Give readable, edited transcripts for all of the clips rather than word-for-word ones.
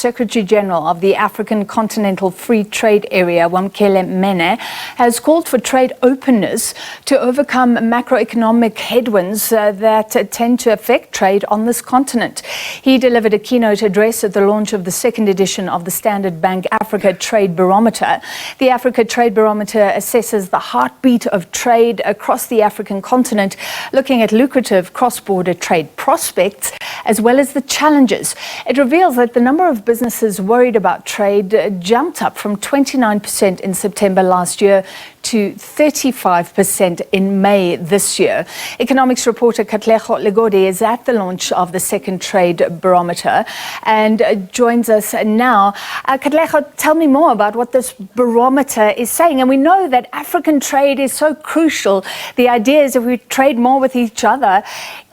Secretary General of the African Continental Free Trade Area, Wamkele Mene, has called for trade openness to overcome macroeconomic headwinds that tend to affect trade on this continent. He delivered a keynote address at the launch of the second edition of the Standard Bank Africa Trade Barometer. The Africa Trade Barometer assesses the heartbeat of trade across the African continent, looking at lucrative cross-border trade prospects as well as the challenges. It reveals that the number of businesses worried about trade jumped up from 29% in September last year to 35% in May this year. Economics reporter Katlego Legodi is at the launch of the second trade barometer and joins us now. Katlego, tell me more about what this barometer is saying. And we know that African trade is so crucial. The idea is if we trade more with each other,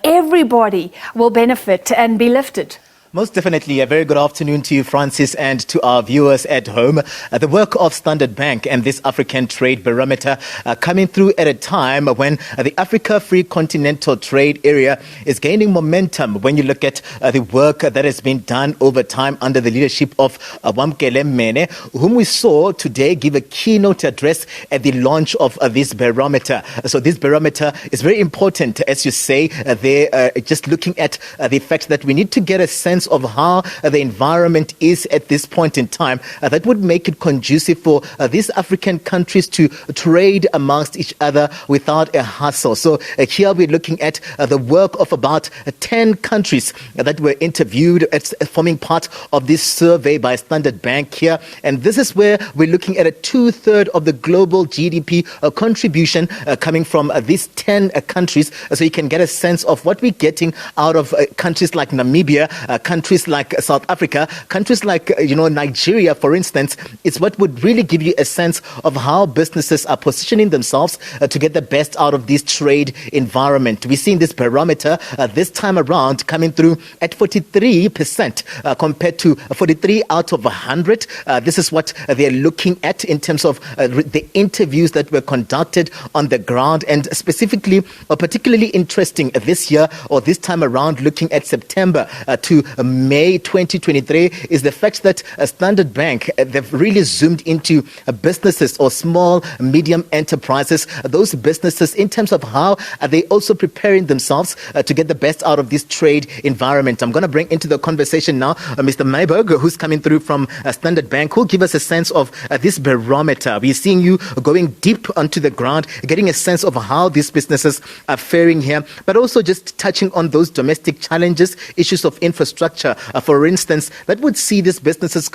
everybody will benefit and be lifted. Most definitely. A very good afternoon to you, Francis, and to our viewers at home. The work of Standard Bank and this African Trade Barometer coming through at a time when the Africa Free Continental Trade Area is gaining momentum. When you look at the work that has been done over time under the leadership of Wamkele Mene, whom we saw today give a keynote address at the launch of this barometer. So this barometer is very important, as you say. They're just looking at the fact that we need to get a sense of how the environment is at this point in time that would make it conducive for these African countries to trade amongst each other without a hassle. So here we're looking at the work of about 10 countries that were interviewed as forming part of this survey by Standard Bank here. And this is where we're looking at a 2/3 of the global GDP contribution coming from these 10 countries. So you can get a sense of what we're getting out of countries like Namibia, countries like South Africa, countries like, Nigeria, for instance. It's what would really give you a sense of how businesses are positioning themselves to get the best out of this trade environment. We're seeing this barometer this time around coming through at 43% compared to 43 out of 100. This is what they're looking at in terms of the interviews that were conducted on the ground, and specifically, particularly interesting this year or this time around, looking at September to May 2023, is the fact that Standard Bank, they've really zoomed into businesses or small, medium enterprises, those businesses, in terms of how are they also preparing themselves to get the best out of this trade environment. I'm going to bring into the conversation now Mr. Mayberg, who's coming through from Standard Bank, who'll give us a sense of this barometer. We're seeing you going deep onto the ground, getting a sense of how these businesses are faring here, but also just touching on those domestic challenges, issues of infrastructure, for instance, that would see these businesses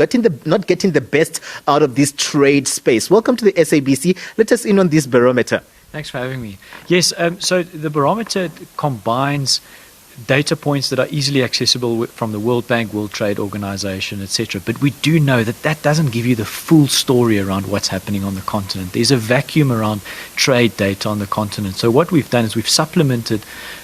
not getting the best out of this trade space. Welcome to the SABC. Let us in on this barometer. Thanks for having me. Yes, so the barometer combines data points that are easily accessible from the World Bank, World Trade Organization, etc. But we do know that doesn't give you the full story around what's happening on the continent. There's a vacuum around trade data on the continent. So what we've done is we've supplemented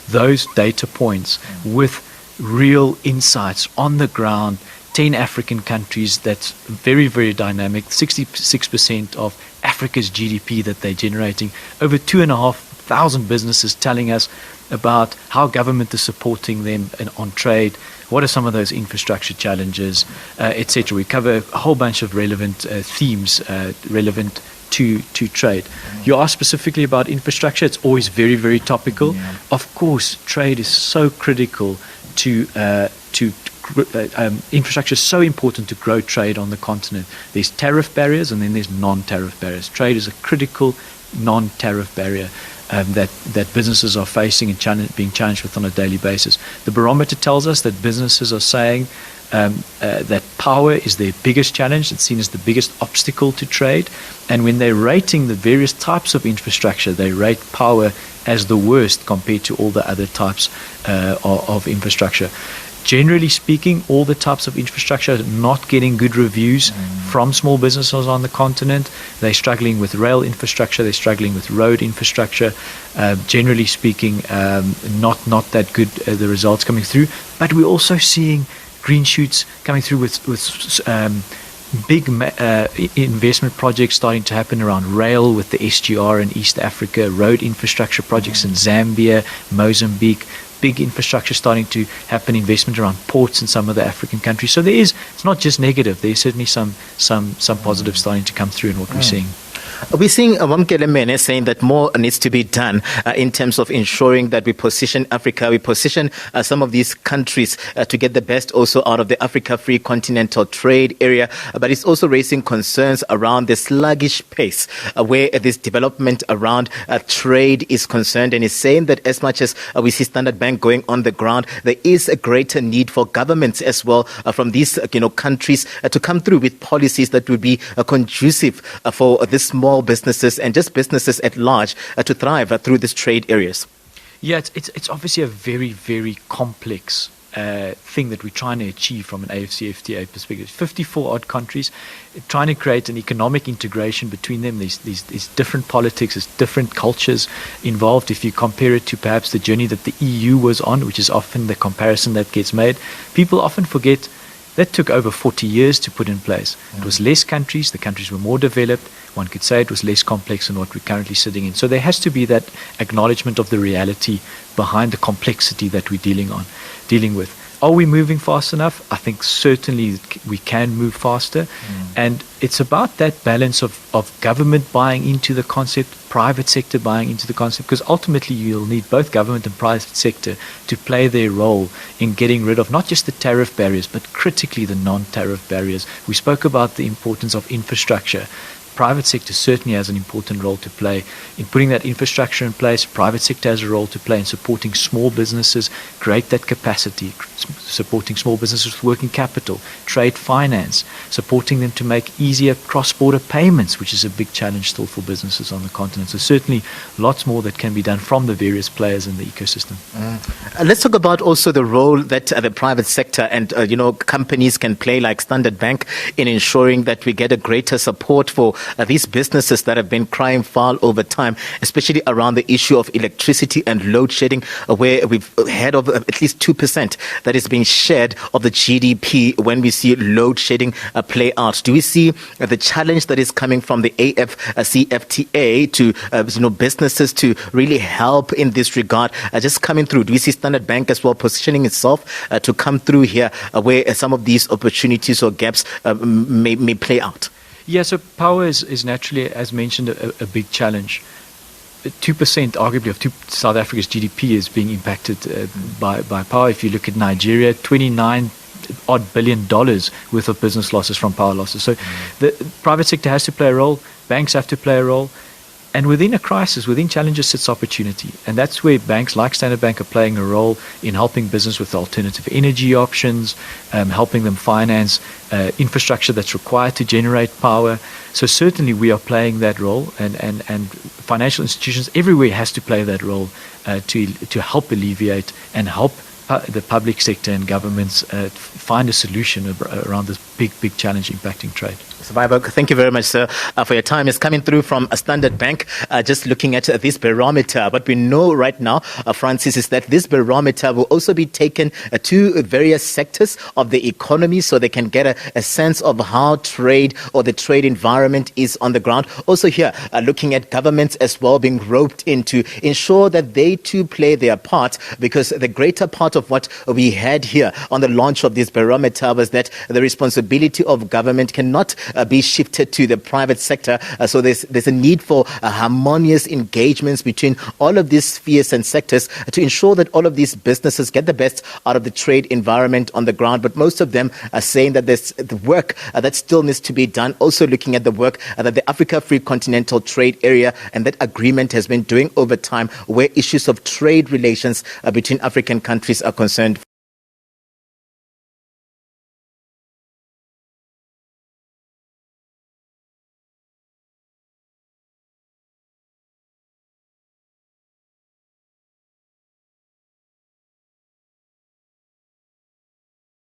those data points with real insights on the ground. 10 African countries, that's very, very dynamic. 66% of Africa's GDP that they're generating. Over 2,500 businesses telling us about how government is supporting them on trade. What are some of those infrastructure challenges, etc. We cover a whole bunch of relevant themes relevant to trade. You asked specifically about infrastructure. It's always very, very topical. Yeah. Of course, trade is so critical to infrastructure is so important to grow trade on the continent. There's tariff barriers and then there's non-tariff barriers. Trade is a critical non-tariff barrier that businesses are facing and being challenged with on a daily basis. The barometer tells us that businesses are saying that power is their biggest challenge. It's seen as the biggest obstacle to trade. And when they're rating the various types of infrastructure, they rate power as the worst compared to all the other types of infrastructure. Generally speaking, all the types of infrastructure are not getting good reviews from small businesses on the continent. They're struggling with rail infrastructure. They're struggling with road infrastructure. Generally speaking, not that good, the results coming through. But we're also seeing green shoots coming through with big investment projects starting to happen around rail with the SGR in East Africa, road infrastructure projects in Zambia, Mozambique, big infrastructure starting to happen, investment around ports in some of the African countries. So it's not just negative. There's certainly some positives starting to come through in what we're seeing. We're seeing Wamkele Mene saying that more needs to be done in terms of ensuring that we position Africa, we position some of these countries to get the best also out of the Africa Free Continental Trade Area. But it's also raising concerns around the sluggish pace where this development around trade is concerned. And is saying that as much as we see Standard Bank going on the ground, there is a greater need for governments as well from these countries to come through with policies that would be conducive for this small businesses and just businesses at large to thrive through these trade areas. Yeah, it's obviously a very, very complex thing that we're trying to achieve from an AFCFTA perspective. 54 odd countries trying to create an economic integration between them. These different politics, there's different cultures involved. If you compare it to perhaps the journey that the EU was on, which is often the comparison that gets made, people often forget that took over 40 years to put in place. It was less countries, the countries were more developed. One could say it was less complex than what we're currently sitting in. So there has to be that acknowledgement of the reality behind the complexity that we're dealing with. Are we moving fast enough? I think certainly we can move faster. And it's about that balance of government buying into the concept, private sector buying into the concept, because ultimately you'll need both government and private sector to play their role in getting rid of not just the tariff barriers, but critically the non-tariff barriers. We spoke about the importance of infrastructure. Private sector certainly has an important role to play in putting that infrastructure in place. Private sector has a role to play in supporting small businesses, create that capacity, supporting small businesses with working capital, trade finance, supporting them to make easier cross-border payments, which is a big challenge still for businesses on the continent. So certainly lots more that can be done from the various players in the ecosystem. Let's talk about also the role that the private sector and companies can play, like Standard Bank, in ensuring that we get a greater support for these businesses that have been crying foul over time, especially around the issue of electricity and load shedding, where we've had of at least 2% that is being shared of the GDP when we see load shedding play out. Do we see the challenge that is coming from the AFCFTA to businesses to really help in this regard just coming through? Do we see Standard Bank as well positioning itself to come through here where some of these opportunities or gaps may play out? Yeah, so power is naturally, as mentioned, a big challenge. 2% arguably of South Africa's GDP is being impacted by power. If you look at Nigeria, $29 billion worth of business losses from power losses. So the private sector has to play a role, banks have to play a role. And within a crisis, within challenges sits opportunity. And that's where banks like Standard Bank are playing a role in helping business with alternative energy options, helping them finance infrastructure that's required to generate power. So certainly we are playing that role, and financial institutions everywhere has to play that role to help alleviate and help the public sector and governments find a solution around this big challenge impacting trade. Survivor, thank you very much, sir, for your time. It's coming through from a Standard Bank, just looking at this barometer. What we know right now, Francis, is that this barometer will also be taken to various sectors of the economy so they can get a sense of how trade or the trade environment is on the ground. Also here, looking at governments as well being roped in to ensure that they too play their part, because the greater part of what we had here on the launch of this barometer was that the responsibility of government cannot be shifted to the private sector. So there's a need for harmonious engagements between all of these spheres and sectors to ensure that all of these businesses get the best out of the trade environment on the ground. But most of them are saying that there's the work that still needs to be done. Also looking at the work that the Africa Free Continental Trade Area and that agreement has been doing over time, where issues of trade relations between African countries are concerned.